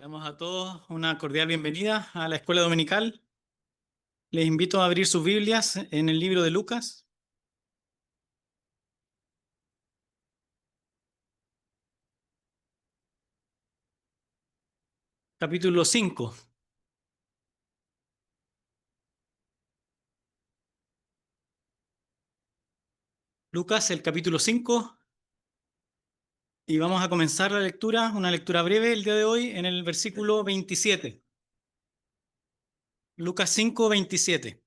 Damos a todos una cordial bienvenida a la Escuela Dominical. Les invito a abrir sus Biblias en el libro de Lucas. Capítulo 5. Lucas, el capítulo 5. Y vamos a comenzar la lectura, una lectura breve el día de hoy, en el versículo 27. Lucas 5, 27.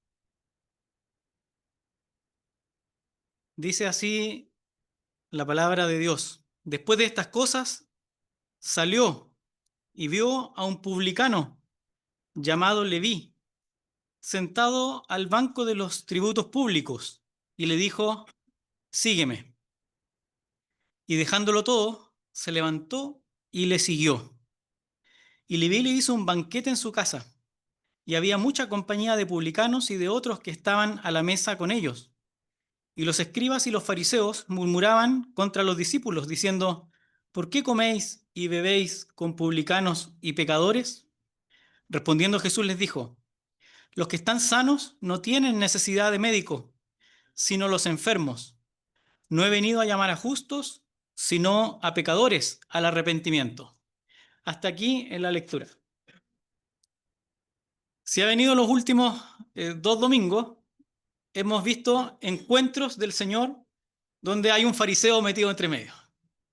Dice así la palabra de Dios. Después de estas cosas, salió y vio a un publicano llamado Leví, sentado al banco de los tributos públicos, y le dijo: sígueme. Y dejándolo todo, se levantó y le siguió. Y Leví le hizo un banquete en su casa, y había mucha compañía de publicanos y de otros que estaban a la mesa con ellos. Y los escribas y los fariseos murmuraban contra los discípulos, diciendo: ¿por qué coméis y bebéis con publicanos y pecadores? Respondiendo Jesús les dijo: los que están sanos no tienen necesidad de médico, sino los enfermos. No he venido a llamar a justos, sino a pecadores al arrepentimiento. Hasta aquí en la lectura. Si ha venido los últimos 2 domingos, hemos visto encuentros del Señor donde hay un fariseo metido entre medio.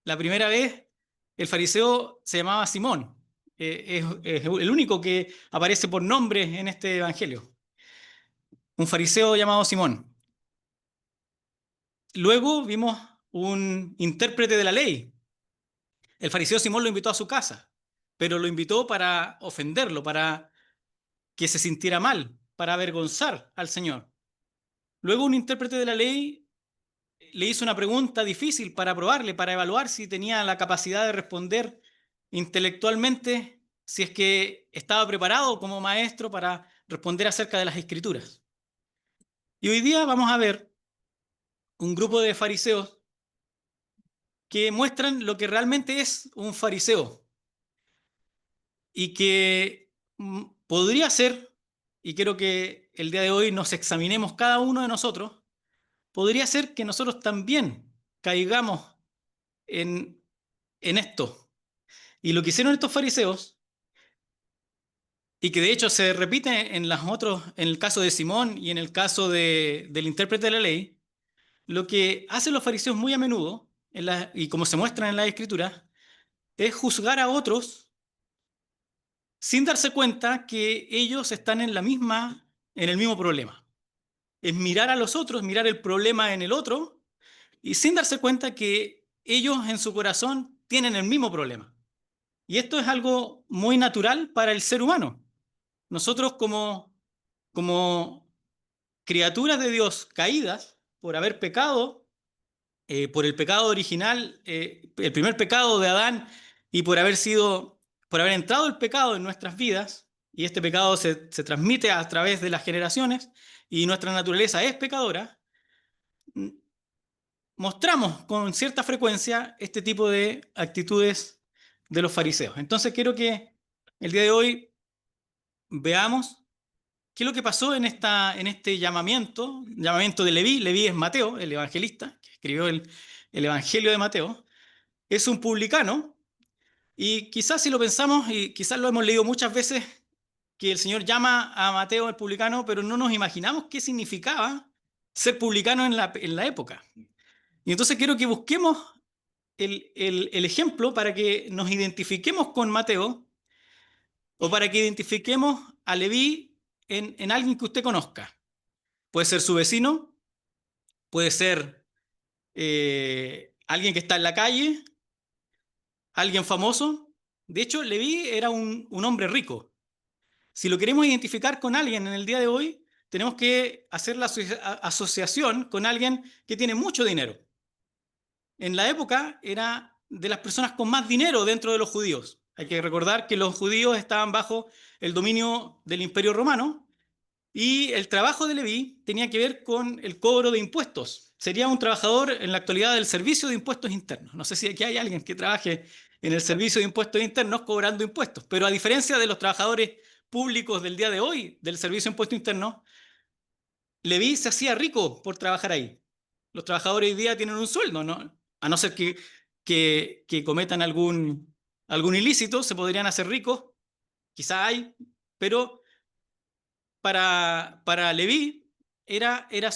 La primera vez, el fariseo se llamaba Simón. Es el único que aparece por nombre en este evangelio. Un fariseo llamado Simón. Luego vimos un intérprete de la ley. El fariseo Simón lo invitó a su casa, pero lo invitó para ofenderlo, para que se sintiera mal, para avergonzar al Señor. Luego un intérprete de la ley le hizo una pregunta difícil para probarle, para evaluar si tenía la capacidad de responder intelectualmente, si es que estaba preparado como maestro para responder acerca de las Escrituras. Y hoy día vamos a ver un grupo de fariseos que muestran lo que realmente es un fariseo y que podría ser, y quiero que el día de hoy nos examinemos cada uno de nosotros, podría ser que nosotros también caigamos en esto. Y lo que hicieron estos fariseos, y que de hecho se repite en el caso de Simón y en el caso del intérprete de la ley, lo que hacen los fariseos muy a menudo, y como se muestra en la Escritura, es juzgar a otros sin darse cuenta que ellos están en el mismo problema. Es mirar a los otros, mirar el problema en el otro, y sin darse cuenta que ellos en su corazón tienen el mismo problema. Y esto es algo muy natural para el ser humano. Nosotros como criaturas de Dios caídas por haber pecado, por el pecado original, el primer pecado de Adán, y por haber entrado el pecado en nuestras vidas, y este pecado se transmite a través de las generaciones, y nuestra naturaleza es pecadora, mostramos con cierta frecuencia este tipo de actitudes de los fariseos. Entonces quiero que el día de hoy veamos qué es lo que pasó en este llamamiento de Leví. Leví es Mateo, el evangelista, que escribió el Evangelio de Mateo. Es un publicano, y quizás si lo pensamos, y quizás lo hemos leído muchas veces, que el Señor llama a Mateo el publicano, pero no nos imaginamos qué significaba ser publicano en la época. Y entonces quiero que busquemos el ejemplo para que nos identifiquemos con Mateo, o para que identifiquemos a Leví en alguien que usted conozca. Puede ser su vecino, puede ser alguien que está en la calle, alguien famoso. De hecho, Leví era un hombre rico. Si lo queremos identificar con alguien en el día de hoy, tenemos que hacer la asociación con alguien que tiene mucho dinero. En la época era de las personas con más dinero dentro de los judíos. Hay que recordar que los judíos estaban bajo el dominio del Imperio Romano, y el trabajo de Leví tenía que ver con el cobro de impuestos. sería un trabajador en la actualidad del Servicio de Impuestos Internos. No sé si aquí hay alguien que trabaje en el Servicio de Impuestos Internos cobrando impuestos, pero a diferencia de los trabajadores públicos del día de hoy del Servicio de Impuestos Internos, Leví se hacía rico por trabajar ahí. Los trabajadores hoy día tienen un sueldo, ¿no? A no ser que cometan algún ilícito, se podrían hacer ricos, quizá hay, pero para Leví era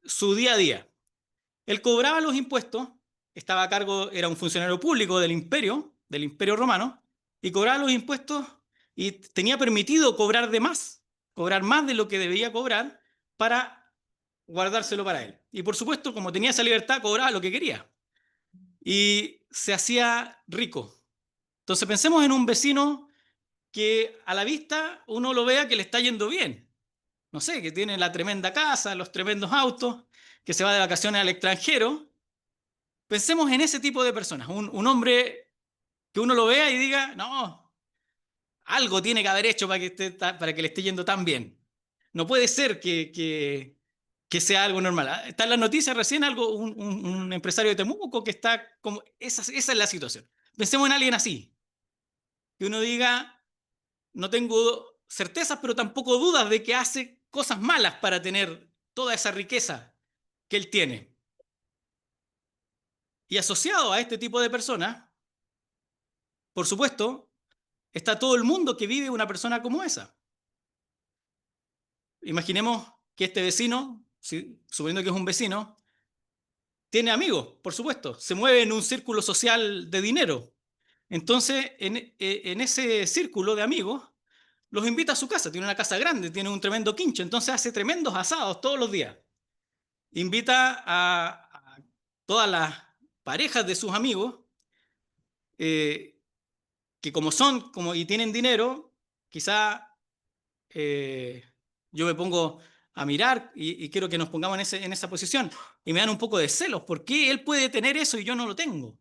su día a día. Él cobraba los impuestos, estaba a cargo, era un funcionario público del imperio romano, y cobraba los impuestos y tenía permitido cobrar más de lo que debía cobrar para guardárselo para él. Y por supuesto, como tenía esa libertad, cobraba lo que quería y se hacía rico. Entonces pensemos en un vecino que a la vista uno lo vea que le está yendo bien. No sé, que tiene la tremenda casa, los tremendos autos, que se va de vacaciones al extranjero. Pensemos en ese tipo de personas, un hombre que uno lo vea y diga, no, algo tiene que haber hecho para que le esté yendo tan bien. No puede ser que sea algo normal. Está en las noticias recién un empresario de Temuco que está como, esa es la situación. Pensemos en alguien así, que uno diga, no tengo certezas, pero tampoco dudas de que hace cosas malas para tener toda esa riqueza que él tiene. Y asociado a este tipo de personas, por supuesto, está todo el mundo que vive una persona como esa. Imaginemos que este vecino, suponiendo que es un vecino, tiene amigos, por supuesto, se mueve en un círculo social de dinero. Entonces, en ese círculo de amigos, los invita a su casa. Tiene una casa grande, tiene un tremendo quincho, entonces hace tremendos asados todos los días. Invita a todas las parejas de sus amigos, eh, que como son y tienen dinero, quizá yo me pongo a mirar y quiero que nos pongamos en esa posición y me dan un poco de celos. ¿Por qué él puede tener eso y yo no lo tengo?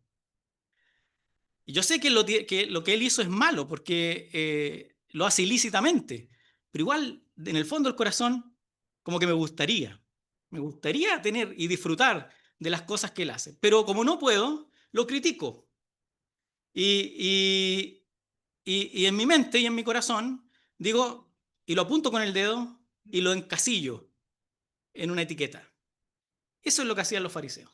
Y yo sé que lo que él hizo es malo porque lo hace ilícitamente, pero igual en el fondo del corazón como que me gustaría tener y disfrutar de las cosas que él hace, pero como no puedo, lo critico y, y en mi mente y en mi corazón digo, y lo apunto con el dedo y lo encasillo en una etiqueta. Eso es lo que hacían los fariseos.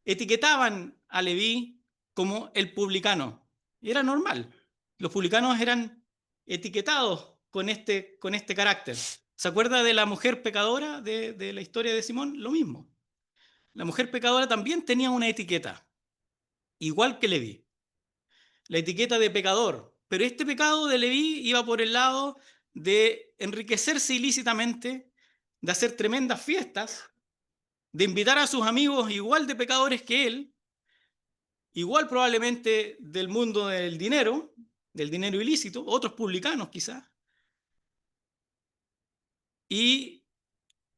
Etiquetaban a Leví como el publicano. Y era normal. Los publicanos eran etiquetados con este carácter. ¿Se acuerda de la mujer pecadora de la historia de Simón? Lo mismo. La mujer pecadora también tenía una etiqueta, igual que Leví, la etiqueta de pecador. Pero este pecado de Leví iba por el lado de enriquecerse ilícitamente, de hacer tremendas fiestas, de invitar a sus amigos igual de pecadores que él, igual probablemente del dinero ilícito, otros publicanos quizás, y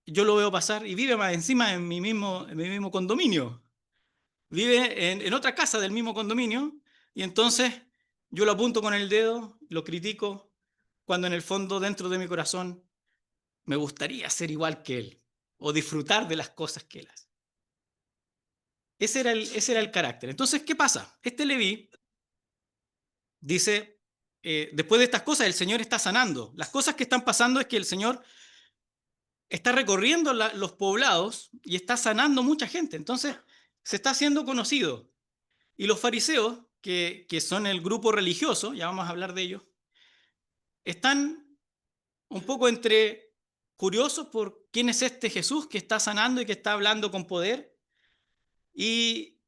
yo lo veo pasar y vive más encima en mi mismo condominio, vive en otra casa del mismo condominio, y entonces yo lo apunto con el dedo, lo critico, cuando en el fondo dentro de mi corazón me gustaría ser igual que él o disfrutar de las cosas que él hace. Ese era el carácter. Entonces, ¿qué pasa? Este Leví dice, después de estas cosas, el Señor está sanando. Las cosas que están pasando es que el Señor está recorriendo los poblados y está sanando mucha gente. Entonces, se está haciendo conocido. Y los fariseos, que son el grupo religioso, ya vamos a hablar de ellos, están un poco entre curiosos por quién es este Jesús que está sanando y que está hablando con poder y,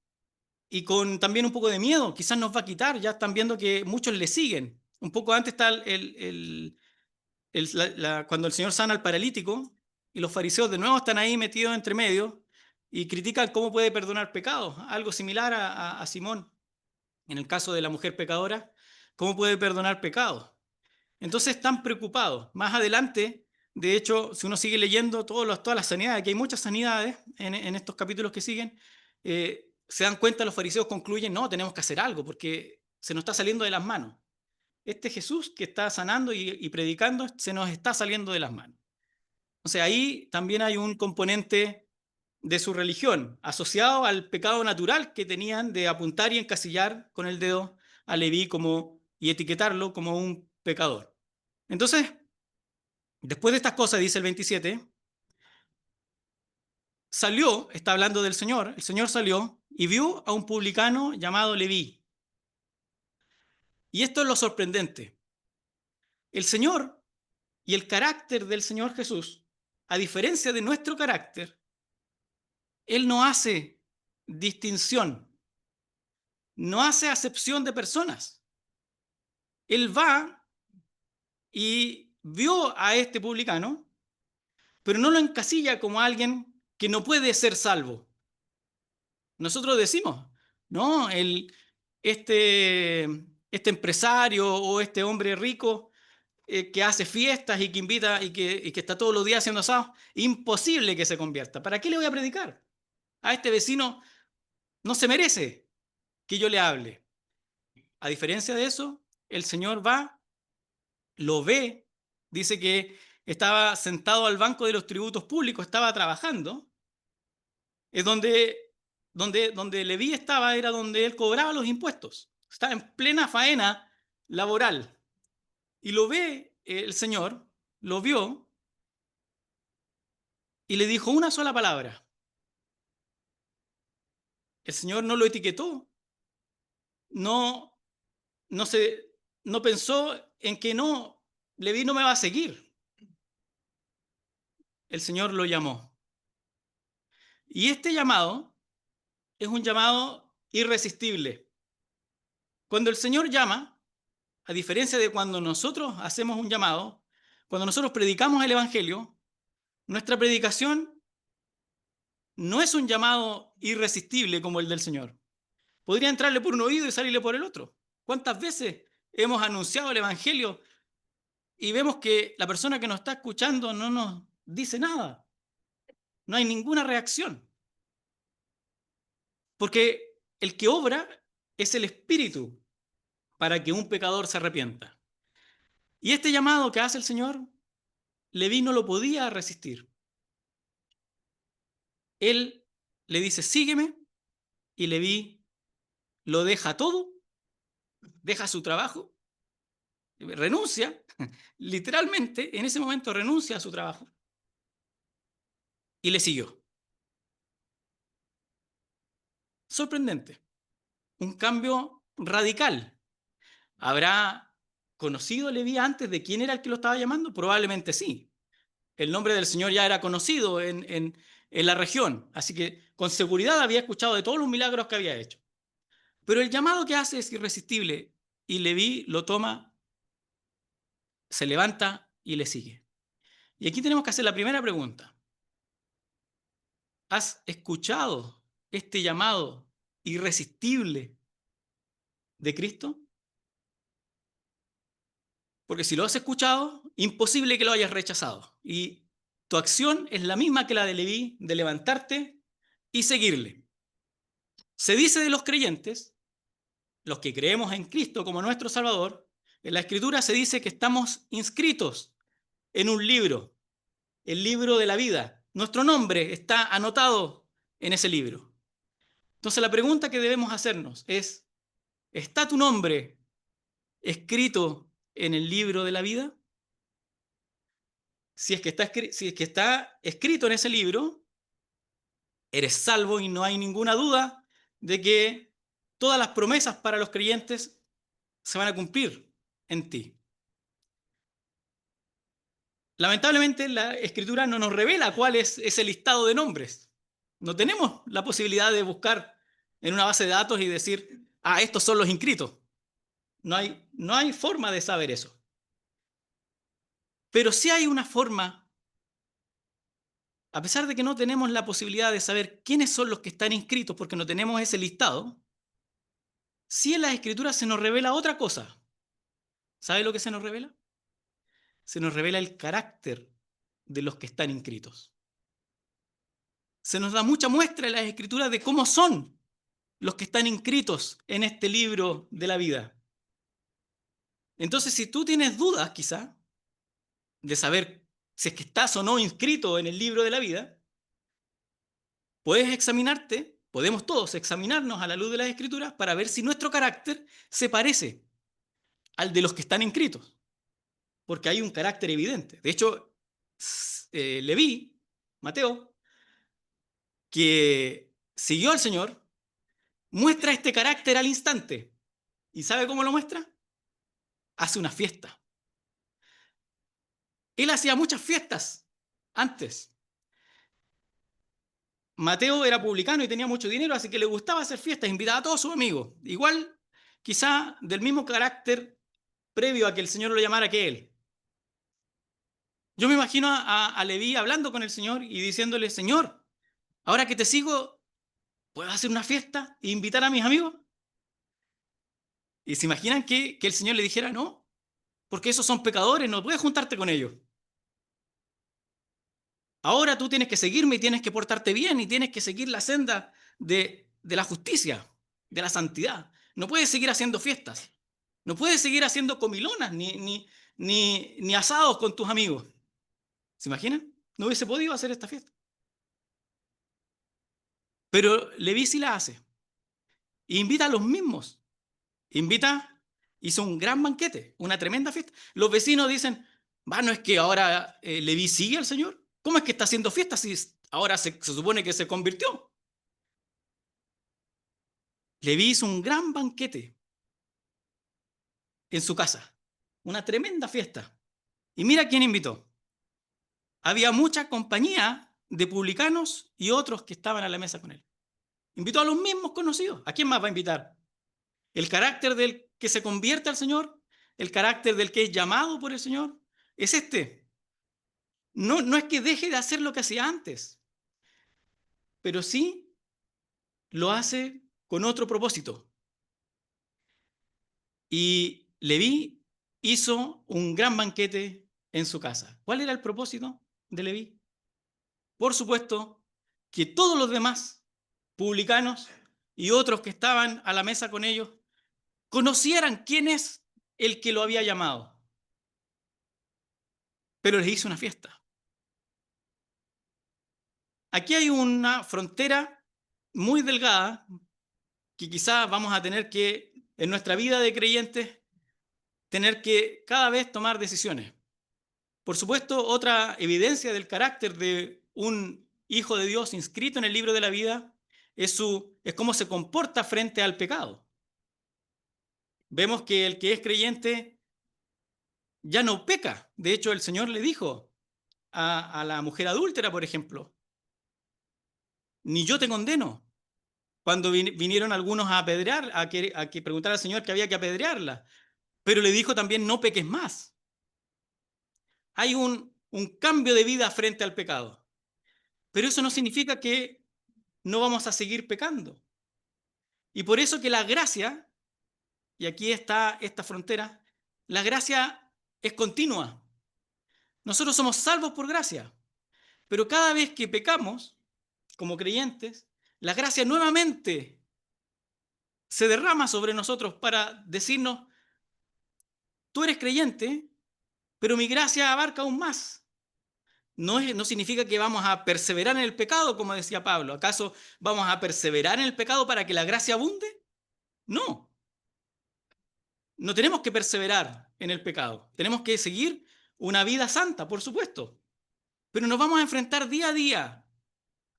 y con también un poco de miedo. Quizás nos va a quitar, ya están viendo que muchos le siguen. Un poco antes está cuando el Señor sana al paralítico y los fariseos de nuevo están ahí metidos entre medio y critican cómo puede perdonar pecados, algo similar a Simón, en el caso de la mujer pecadora, cómo puede perdonar pecados. Entonces están preocupados. Más adelante, de hecho, si uno sigue leyendo todas las sanidades, que hay muchas sanidades en estos capítulos que siguen, se dan cuenta, los fariseos concluyen, no, tenemos que hacer algo porque se nos está saliendo de las manos. Este Jesús que está sanando y predicando se nos está saliendo de las manos. O sea, ahí también hay un componente de su religión, asociado al pecado natural que tenían de apuntar y encasillar con el dedo a Leví y etiquetarlo como un pecador. Entonces, después de estas cosas, dice el 27, salió, está hablando del Señor, el Señor salió y vio a un publicano llamado Leví. Y esto es lo sorprendente. El Señor y el carácter del Señor Jesús, a diferencia de nuestro carácter, Él no hace distinción, no hace acepción de personas. Él va y vio a este publicano, pero no lo encasilla como alguien que no puede ser salvo. Nosotros decimos, no, este, este empresario o este hombre rico que hace fiestas y que invita y que está todos los días haciendo asados, imposible que se convierta. ¿Para qué le voy a predicar? A este vecino no se merece que yo le hable. A diferencia de eso, el Señor va, lo ve, dice que estaba sentado al banco de los tributos públicos, estaba trabajando, es donde Leví estaba, era donde él cobraba los impuestos, estaba en plena faena laboral, y lo ve el Señor, lo vio, y le dijo una sola palabra. El Señor no lo etiquetó, no, no, no pensó en que no, Leví no me va a seguir. El Señor lo llamó. Y este llamado es un llamado irresistible. Cuando el Señor llama, a diferencia de cuando nosotros hacemos un llamado, cuando nosotros predicamos el Evangelio, nuestra predicación no es un llamado irresistible como el del Señor. Podría entrarle por un oído y salirle por el otro. ¿Cuántas veces hemos anunciado el Evangelio y vemos que la persona que nos está escuchando no nos dice nada? No hay ninguna reacción. Porque el que obra es el Espíritu para que un pecador se arrepienta. Y este llamado que hace el Señor, Leví no lo podía resistir. Él le dice, sígueme, y Leví lo deja todo, deja su trabajo, renuncia, literalmente en ese momento renuncia a su trabajo y le siguió. Sorprendente, un cambio radical. ¿Habrá conocido Leví antes de quién era el que lo estaba llamando? Probablemente sí. El nombre del Señor ya era conocido en la región, así que con seguridad había escuchado de todos los milagros que había hecho. Pero el llamado que hace es irresistible y Leví lo toma, se levanta y le sigue. Y aquí tenemos que hacer la primera pregunta. ¿Has escuchado este llamado irresistible de Cristo? Porque si lo has escuchado, imposible que lo hayas rechazado. Y tu acción es la misma que la de Leví, de levantarte y seguirle. Se dice de los creyentes, los que creemos en Cristo como nuestro Salvador, en la Escritura se dice que estamos inscritos en un libro, el libro de la vida. Nuestro nombre está anotado en ese libro. Entonces la pregunta que debemos hacernos es, ¿está tu nombre escrito en el libro de la vida? Si es que está escrito en ese libro, eres salvo y no hay ninguna duda de que todas las promesas para los creyentes se van a cumplir en ti. Lamentablemente, la Escritura no nos revela cuál es ese listado de nombres. No tenemos la posibilidad de buscar en una base de datos y decir, estos son los inscritos. No hay forma de saber eso. Pero sí hay una forma, a pesar de que no tenemos la posibilidad de saber quiénes son los que están inscritos porque no tenemos ese listado, sí en las Escrituras se nos revela otra cosa. ¿Sabe lo que se nos revela? Se nos revela el carácter de los que están inscritos. Se nos da mucha muestra en las Escrituras de cómo son los que están inscritos en este libro de la vida. Entonces, si tú tienes dudas, quizá, de saber si es que estás o no inscrito en el libro de la vida, puedes examinarte, podemos todos examinarnos a la luz de las Escrituras para ver si nuestro carácter se parece al de los que están inscritos, porque hay un carácter evidente. De hecho, Leví, Mateo, que siguió al Señor, muestra este carácter al instante. ¿Y sabe cómo lo muestra? Hace una fiesta. Él hacía muchas fiestas antes. Mateo era publicano y tenía mucho dinero, así que le gustaba hacer fiestas, invitaba a todos sus amigos. Igual, quizá del mismo carácter previo a que el Señor lo llamara que él. Yo me imagino a Leví hablando con el Señor y diciéndole, Señor, ahora que te sigo, ¿puedo hacer una fiesta e invitar a mis amigos? Y se imaginan que el Señor le dijera, no, porque esos son pecadores, no puedes juntarte con ellos. Ahora tú tienes que seguirme y tienes que portarte bien y tienes que seguir la senda de la justicia, de la santidad. No puedes seguir haciendo fiestas. No puedes seguir haciendo comilonas ni asados con tus amigos. ¿Se imaginan? No hubiese podido hacer esta fiesta. Pero Leví sí la hace. E invita a los mismos. Invita, hizo un gran banquete, una tremenda fiesta. Los vecinos dicen, va, no es que ahora Leví sigue al Señor. ¿Cómo es que está haciendo fiestas si ahora se supone que se convirtió? Leví hizo un gran banquete en su casa, una tremenda fiesta. Y mira quién invitó. Había mucha compañía de publicanos y otros que estaban a la mesa con él. Invitó a los mismos conocidos. ¿A quién más va a invitar? El carácter del que se convierte al Señor, el carácter del que es llamado por el Señor, es este. No, no es que deje de hacer lo que hacía antes, pero sí lo hace con otro propósito. Y Leví hizo un gran banquete en su casa. ¿Cuál era el propósito de Leví? Por supuesto, que todos los demás publicanos y otros que estaban a la mesa con ellos conocieran quién es el que lo había llamado. Pero les hizo una fiesta. Aquí hay una frontera muy delgada que quizás vamos a tener que, en nuestra vida de creyentes, tener que cada vez tomar decisiones. Por supuesto, otra evidencia del carácter de un hijo de Dios inscrito en el libro de la vida es cómo se comporta frente al pecado. Vemos que el que es creyente ya no peca. De hecho, el Señor le dijo a la mujer adúltera, por ejemplo, ni yo te condeno. Cuando vinieron algunos a apedrear, a que preguntar al Señor que había que apedrearla, pero le dijo también, no peques más. Hay un cambio de vida frente al pecado, pero eso no significa que no vamos a seguir pecando. Y por eso que la gracia, y aquí está esta frontera, la gracia es continua. Nosotros somos salvos por gracia, pero cada vez que pecamos, como creyentes, la gracia nuevamente se derrama sobre nosotros para decirnos, tú eres creyente, pero mi gracia abarca aún más. No significa que vamos a perseverar en el pecado, como decía Pablo. ¿Acaso vamos a perseverar en el pecado para que la gracia abunde? No. No tenemos que perseverar en el pecado. Tenemos que seguir una vida santa, por supuesto. Pero nos vamos a enfrentar día a día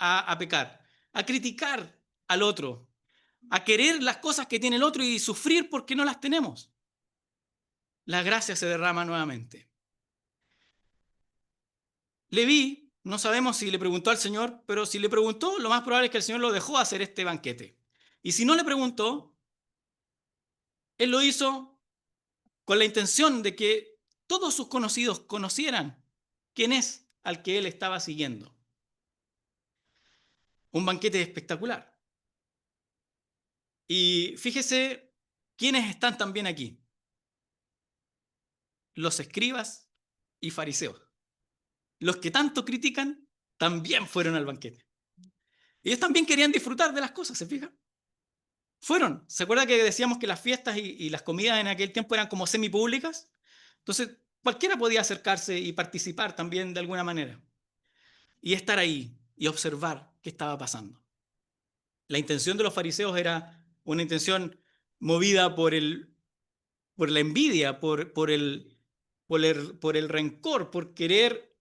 a pecar, a criticar al otro, a querer las cosas que tiene el otro y sufrir porque no las tenemos. La gracia se derrama nuevamente. Leví, no sabemos si le preguntó al Señor, pero si le preguntó, lo más probable es que el Señor lo dejó hacer este banquete. Y si no le preguntó, él lo hizo con la intención de que todos sus conocidos conocieran quién es al que él estaba siguiendo. Un banquete espectacular. Y fíjese quiénes están también aquí. Los escribas y fariseos. Los que tanto critican también fueron al banquete. Ellos también querían disfrutar de las cosas, ¿se fija? Fueron. ¿Se acuerda que decíamos que las fiestas y las comidas en aquel tiempo eran como semipúblicas? Entonces, cualquiera podía acercarse y participar también de alguna manera. Y estar ahí y observar que estaba pasando. La intención de los fariseos era una intención movida por la envidia, por el rencor, por querer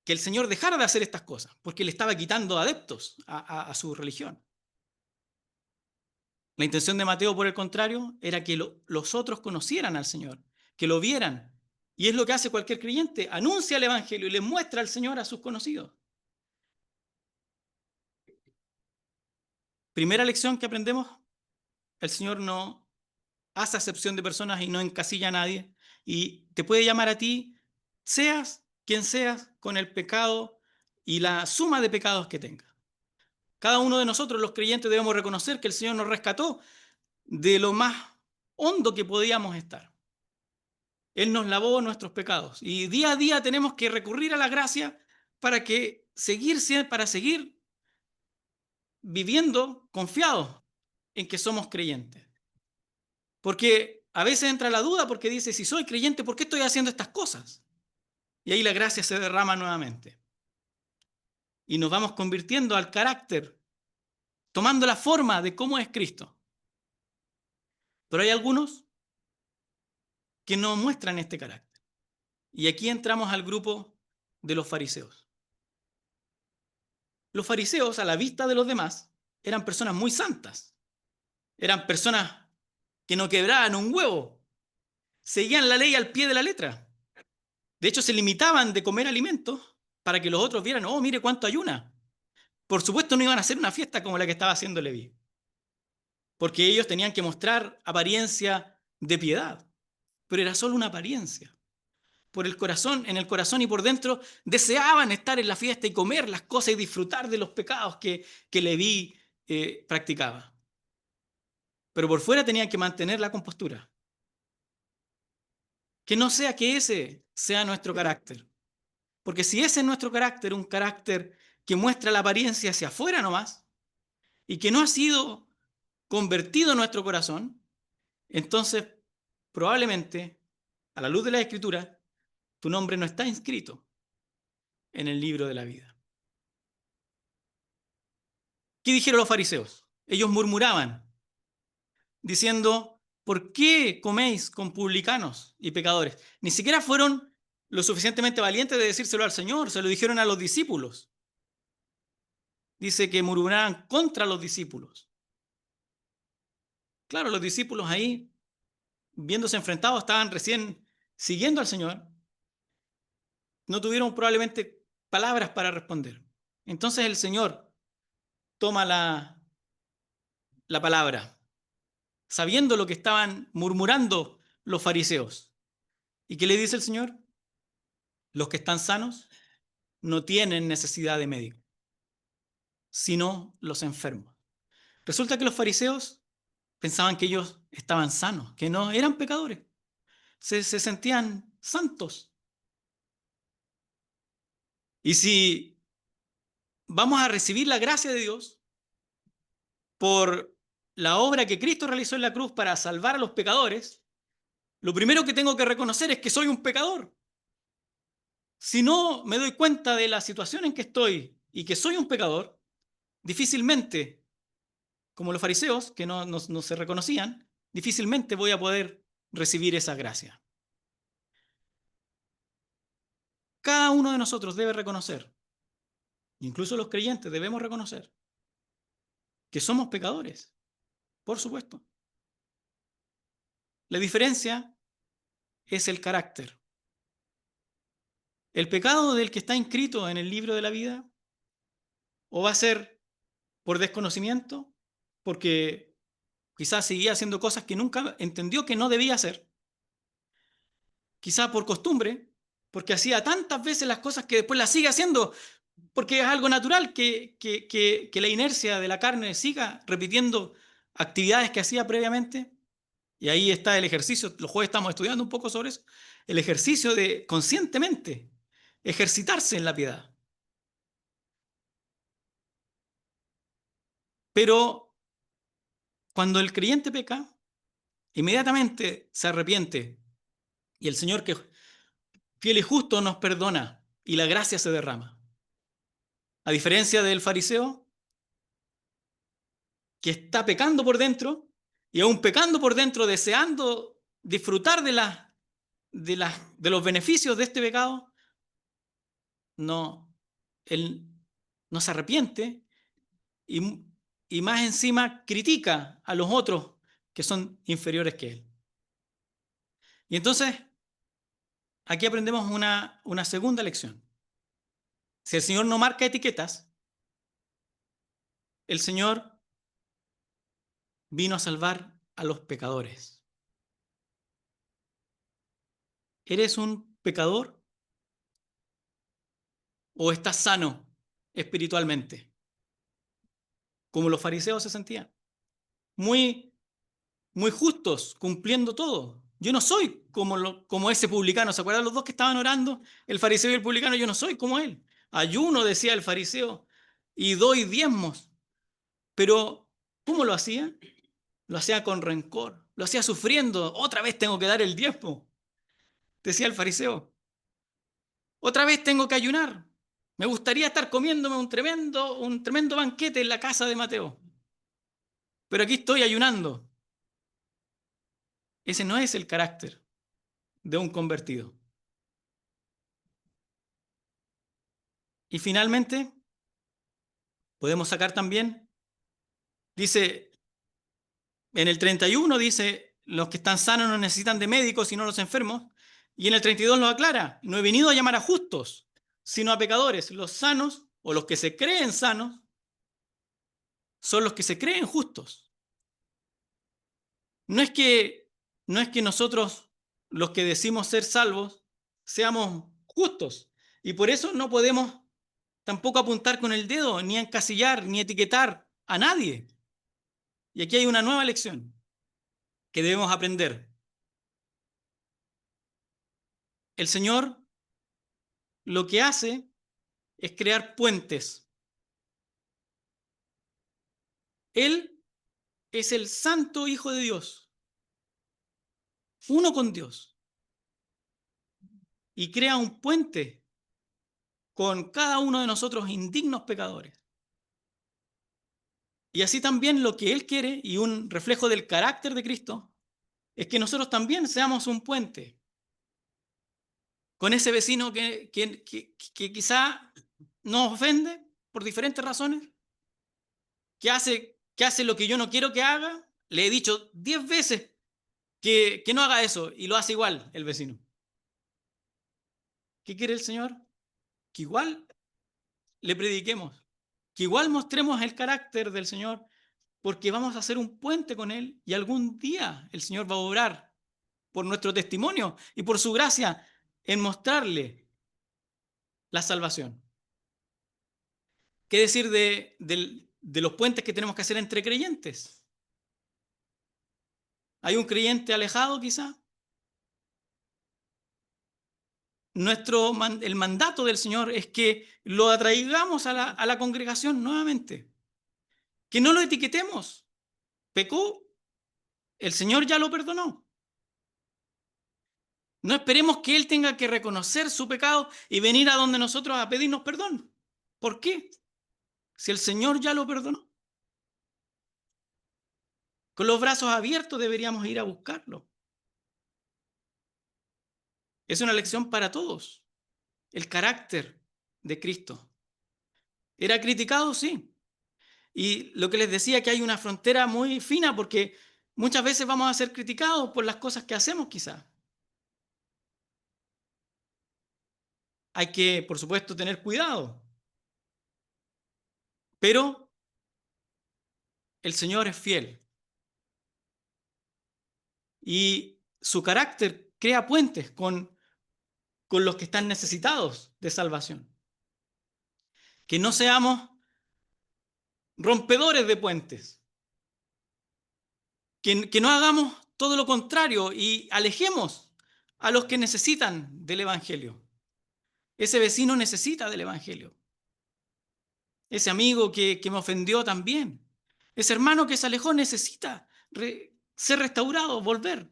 que el Señor dejara de hacer estas cosas, porque le estaba quitando adeptos a su religión. La intención de Mateo, por el contrario, era que los otros conocieran al Señor, que lo vieran. Y es lo que hace cualquier creyente, anuncia el Evangelio y le muestra al Señor a sus conocidos. Primera lección que aprendemos, el Señor no hace acepción de personas y no encasilla a nadie. Y te puede llamar a ti, seas quien seas, con el pecado y la suma de pecados que tengas. Cada uno de nosotros, los creyentes, debemos reconocer que el Señor nos rescató de lo más hondo que podíamos estar. Él nos lavó nuestros pecados y día a día tenemos que recurrir a la gracia para seguir viviendo confiados en que somos creyentes. Porque a veces entra la duda porque dice, si soy creyente, ¿por qué estoy haciendo estas cosas? Y ahí la gracia se derrama nuevamente. Y nos vamos convirtiendo al carácter, tomando la forma de cómo es Cristo. Pero hay algunos que no muestran este carácter. Y aquí entramos al grupo de los fariseos. Los fariseos, a la vista de los demás, eran personas muy santas. Eran personas que no quebraban un huevo. Seguían la ley al pie de la letra. De hecho, se limitaban de comer alimentos para que los otros vieran, oh, mire cuánto ayuna. Por supuesto, no iban a hacer una fiesta como la que estaba haciendo Leví, porque ellos tenían que mostrar apariencia de piedad, pero era solo una apariencia. Por el corazón, en el corazón y por dentro, deseaban estar en la fiesta y comer las cosas y disfrutar de los pecados que Leví practicaba. Pero por fuera tenían que mantener la compostura. Que no sea que ese sea nuestro carácter. Porque si ese es nuestro carácter, un carácter que muestra la apariencia hacia afuera nomás, y que no ha sido convertido en nuestro corazón, entonces probablemente, a la luz de la Escritura, tu nombre no está inscrito en el libro de la vida. ¿Qué dijeron los fariseos? Ellos murmuraban, diciendo, ¿por qué coméis con publicanos y pecadores? Ni siquiera fueron lo suficientemente valientes de decírselo al Señor, se lo dijeron a los discípulos. Dice que murmuraban contra los discípulos. Claro, los discípulos ahí, viéndose enfrentados, estaban recién siguiendo al Señor. No tuvieron probablemente palabras para responder. Entonces el Señor toma la palabra, sabiendo lo que estaban murmurando los fariseos. ¿Y qué le dice el Señor? Los que están sanos no tienen necesidad de médico, sino los enfermos. Resulta que los fariseos pensaban que ellos estaban sanos, que no eran pecadores, se sentían santos. Y si vamos a recibir la gracia de Dios por la obra que Cristo realizó en la cruz para salvar a los pecadores, lo primero que tengo que reconocer es que soy un pecador. Si no me doy cuenta de la situación en que estoy y que soy un pecador, difícilmente, como los fariseos, que no se reconocían, difícilmente voy a poder recibir esa gracia. Cada uno de nosotros debe reconocer, incluso los creyentes debemos reconocer, que somos pecadores, por supuesto. La diferencia es el carácter. El pecado del que está inscrito en el libro de la vida o va a ser por desconocimiento, porque quizás seguía haciendo cosas que nunca entendió que no debía hacer, quizás por costumbre, porque hacía tantas veces las cosas que después las sigue haciendo, porque es algo natural que la inercia de la carne siga repitiendo actividades que hacía previamente. Y ahí está el ejercicio, los jueves estamos estudiando un poco sobre eso, el ejercicio de conscientemente ejercitarse en la piedad. Pero cuando el creyente peca, inmediatamente se arrepiente y el Señor, que fiel y justo, nos perdona y la gracia se derrama. A diferencia del fariseo, que está pecando por dentro y aún pecando por dentro, deseando disfrutar de los beneficios de este pecado, no, él no se arrepiente y, y más encima critica a los otros que son inferiores que él. Y entonces, aquí aprendemos una segunda lección. Si el Señor no marca etiquetas, el Señor vino a salvar a los pecadores. ¿Eres un pecador o estás sano espiritualmente? Como los fariseos se sentían. Muy, muy justos, cumpliendo todo. Yo no soy como ese publicano. ¿Se acuerdan los dos que estaban orando? El fariseo y el publicano. Yo no soy como él. Ayuno, decía el fariseo, y doy diezmos. Pero, ¿cómo lo hacía? Lo hacía con rencor. Lo hacía sufriendo. Otra vez tengo que dar el diezmo, decía el fariseo. Otra vez tengo que ayunar. Me gustaría estar comiéndome un tremendo banquete en la casa de Mateo. Pero aquí estoy ayunando. Ese no es el carácter de un convertido. Y finalmente, podemos sacar también, dice, en el 31 dice, los que están sanos no necesitan de médicos, sino los enfermos. Y en el 32 lo aclara, no he venido a llamar a justos, sino a pecadores. Los sanos, o los que se creen sanos, son los que se creen justos. No es que, no es que nosotros, los que decimos ser salvos, seamos justos. Y por eso no podemos tampoco apuntar con el dedo, ni encasillar, ni etiquetar a nadie. Y aquí hay una nueva lección que debemos aprender. El Señor lo que hace es crear puentes. Él es el santo Hijo de Dios, uno con Dios, y crea un puente con cada uno de nosotros indignos pecadores. Y así también lo que Él quiere, y un reflejo del carácter de Cristo, es que nosotros también seamos un puente con ese vecino que quizá nos ofende por diferentes razones, que hace lo que yo no quiero que haga. Le he dicho 10 veces que no haga eso y lo hace igual el vecino. ¿Qué quiere el Señor? Que igual le prediquemos, que igual mostremos el carácter del Señor, porque vamos a hacer un puente con Él y algún día el Señor va a obrar por nuestro testimonio y por su gracia en mostrarle la salvación. ¿Qué decir de los puentes que tenemos que hacer entre creyentes? ¿Hay un creyente alejado quizá? El mandato del Señor es que lo atraigamos a la congregación nuevamente, que no lo etiquetemos. Pecó, el Señor ya lo perdonó. No esperemos que Él tenga que reconocer su pecado y venir a donde nosotros a pedirnos perdón. ¿Por qué? Si el Señor ya lo perdonó. Con los brazos abiertos deberíamos ir a buscarlo. Es una lección para todos. El carácter de Cristo. ¿Era criticado? Sí. Y lo que les decía, que hay una frontera muy fina porque muchas veces vamos a ser criticados por las cosas que hacemos quizás. Hay que, por supuesto, tener cuidado. Pero el Señor es fiel. Y su carácter crea puentes con los que están necesitados de salvación. Que no seamos rompedores de puentes. Que no hagamos todo lo contrario y alejemos a los que necesitan del Evangelio. Ese vecino necesita del Evangelio. Ese amigo que me ofendió también. Ese hermano que se alejó necesita ser restaurado, volver.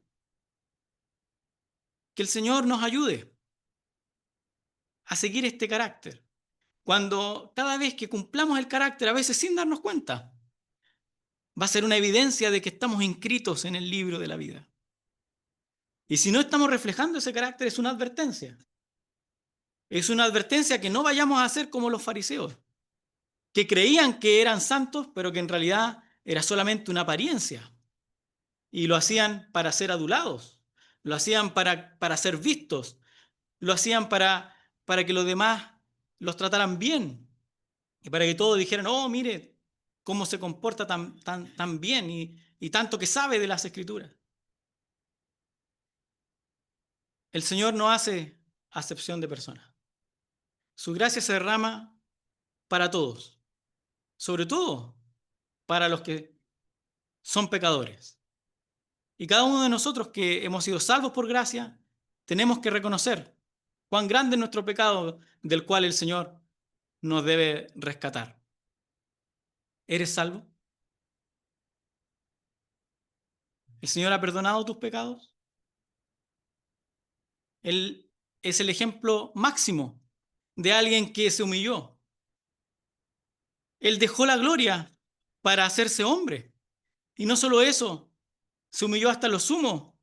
Que el Señor nos ayude a seguir este carácter cuando cada vez que cumplamos el carácter, a veces sin darnos cuenta, va a ser una evidencia de que estamos inscritos en el libro de la vida. Y si no estamos reflejando ese carácter, es una advertencia. Es una advertencia que no vayamos a ser como los fariseos, que creían que eran santos, pero que en realidad era solamente una apariencia. Y lo hacían para ser adulados, lo hacían para ser vistos, lo hacían para que los demás los trataran bien y para que todos dijeran, oh, mire cómo se comporta tan bien y tanto que sabe de las Escrituras. El Señor no hace acepción de personas. Su gracia se derrama para todos, sobre todo para los que son pecadores. Y cada uno de nosotros que hemos sido salvos por gracia, tenemos que reconocer cuán grande es nuestro pecado del cual el Señor nos debe rescatar. ¿Eres salvo? ¿El Señor ha perdonado tus pecados? Él es el ejemplo máximo de alguien que se humilló. Él dejó la gloria para hacerse hombre. Y no solo eso, se humilló hasta lo sumo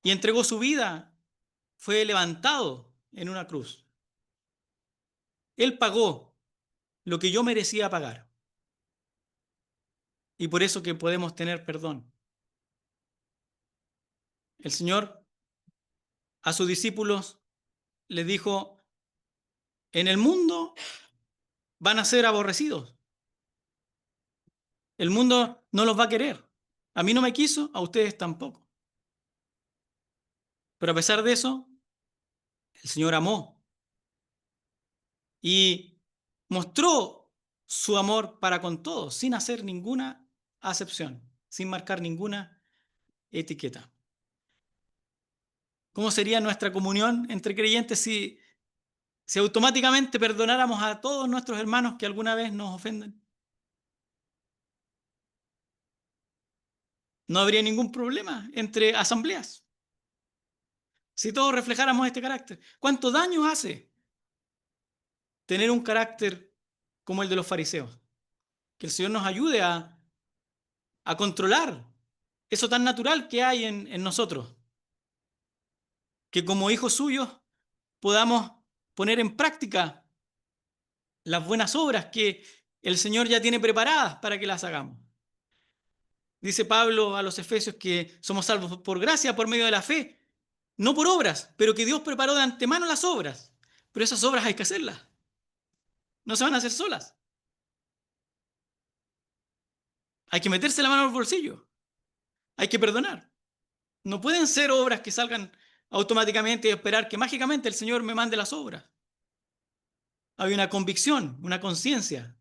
y entregó su vida. Fue levantado en una cruz. Él pagó lo que yo merecía pagar. Y por eso que podemos tener perdón. El Señor a sus discípulos les dijo, en el mundo van a ser aborrecidos. El mundo no los va a querer. A mí no me quiso, a ustedes tampoco. Pero a pesar de eso, el Señor amó y mostró su amor para con todos, sin hacer ninguna acepción, sin marcar ninguna etiqueta. ¿Cómo sería nuestra comunión entre creyentes si automáticamente perdonáramos a todos nuestros hermanos que alguna vez nos ofenden? No habría ningún problema entre asambleas. Si todos reflejáramos este carácter, ¿cuánto daño hace tener un carácter como el de los fariseos? Que el Señor nos ayude a controlar eso tan natural que hay en nosotros. Que como hijos suyos podamos poner en práctica las buenas obras que el Señor ya tiene preparadas para que las hagamos. Dice Pablo a los Efesios que somos salvos por gracia, por medio de la fe, no por obras, pero que Dios preparó de antemano las obras. Pero esas obras hay que hacerlas, no se van a hacer solas. Hay que meterse la mano al bolsillo, hay que perdonar. No pueden ser obras que salgan automáticamente y esperar que mágicamente el Señor me mande las obras. Hay una convicción, una conciencia.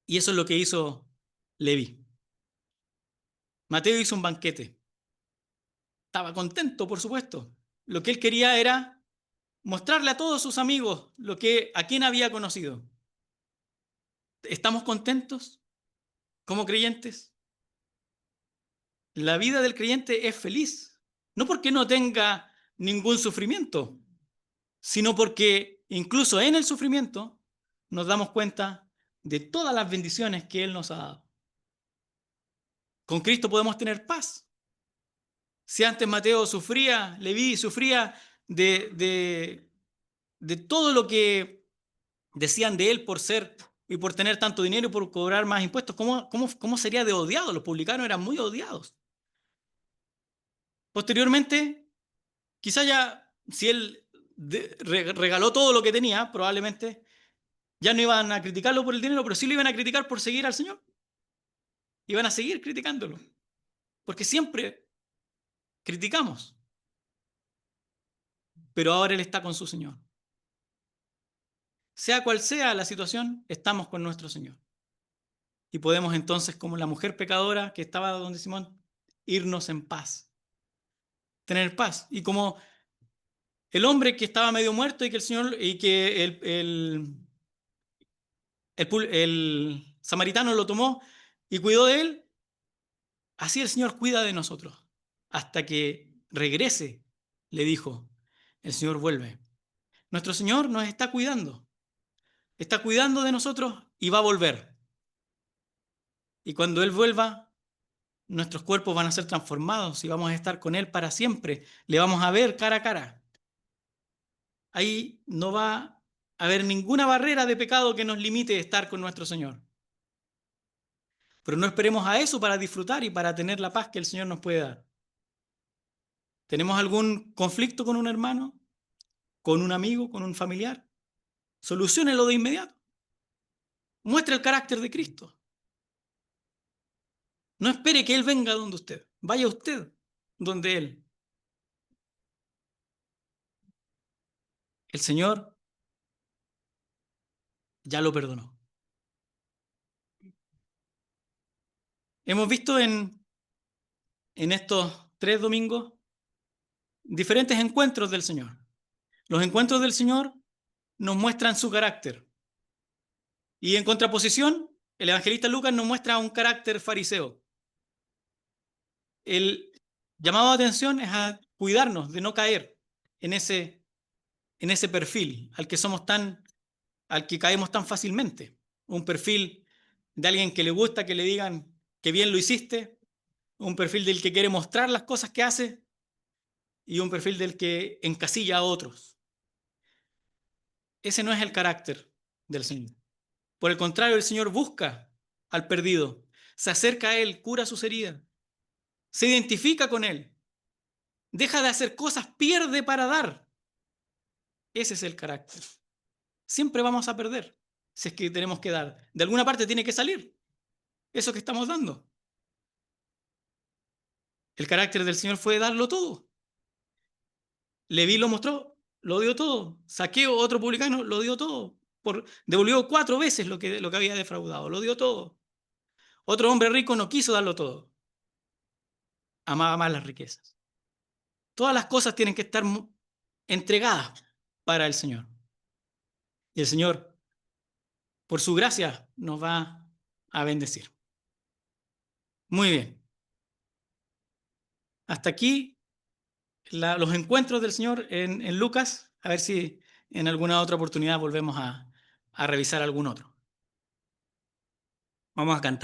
Y eso es lo que hizo Leví. Mateo hizo un banquete. Estaba contento, por supuesto. Lo que él quería era mostrarle a todos sus amigos a quien había conocido. ¿Estamos contentos como creyentes? La vida del creyente es feliz, no porque no tenga ningún sufrimiento, sino porque incluso en el sufrimiento nos damos cuenta de todas las bendiciones que Él nos ha dado. Con Cristo podemos tener paz. Si antes Mateo sufría, Leví sufría de todo lo que decían de él por ser y por tener tanto dinero y por cobrar más impuestos, ¿cómo sería de odiado? Los publicanos eran muy odiados. Posteriormente, quizá ya, si él regaló todo lo que tenía, probablemente ya no iban a criticarlo por el dinero, pero sí lo iban a criticar por seguir al Señor. Iban a seguir criticándolo, porque siempre criticamos, pero ahora Él está con su Señor. Sea cual sea la situación, estamos con nuestro Señor. Y podemos entonces, como la mujer pecadora que estaba donde Simón, irnos en paz, tener paz. Y como el hombre que estaba medio muerto y que el Señor y que el samaritano lo tomó y cuidó de él, así el Señor cuida de nosotros. Hasta que regrese, le dijo, el Señor vuelve. Nuestro Señor nos está cuidando. Está cuidando de nosotros y va a volver. Y cuando Él vuelva, nuestros cuerpos van a ser transformados y vamos a estar con Él para siempre. Le vamos a ver cara a cara. Ahí no va a haber ninguna barrera de pecado que nos limite a estar con nuestro Señor. Pero no esperemos a eso para disfrutar y para tener la paz que el Señor nos puede dar. ¿Tenemos algún conflicto con un hermano, con un amigo, con un familiar? Soluciónelo de inmediato. Muestre el carácter de Cristo. No espere que Él venga donde usted. Vaya usted donde Él. El Señor ya lo perdonó. Hemos visto en estos 3 domingos diferentes encuentros del Señor. Los encuentros del Señor nos muestran su carácter. Y en contraposición, el evangelista Lucas nos muestra un carácter fariseo. El llamado de atención es a cuidarnos de no caer en ese perfil al que caemos tan fácilmente. Un perfil de alguien que le gusta que le digan que bien lo hiciste, un perfil del que quiere mostrar las cosas que hace y un perfil del que encasilla a otros. Ese no es el carácter del Señor. Por el contrario, el Señor busca al perdido, se acerca a él, cura sus heridas, se identifica con él, deja de hacer cosas, pierde para dar. Ese es el carácter. Siempre vamos a perder si es que tenemos que dar. De alguna parte tiene que salir eso que estamos dando. El carácter del Señor fue darlo todo. Leví lo mostró, lo dio todo. Saqueo, otro publicano, lo dio todo. Devolvió 4 veces lo que había defraudado, lo dio todo. Otro hombre rico no quiso darlo todo. Amaba más las riquezas. Todas las cosas tienen que estar entregadas para el Señor. Y el Señor, por su gracia, nos va a bendecir. Muy bien. Hasta aquí los encuentros del Señor en Lucas. A ver si en alguna otra oportunidad volvemos a revisar algún otro. Vamos a cantar.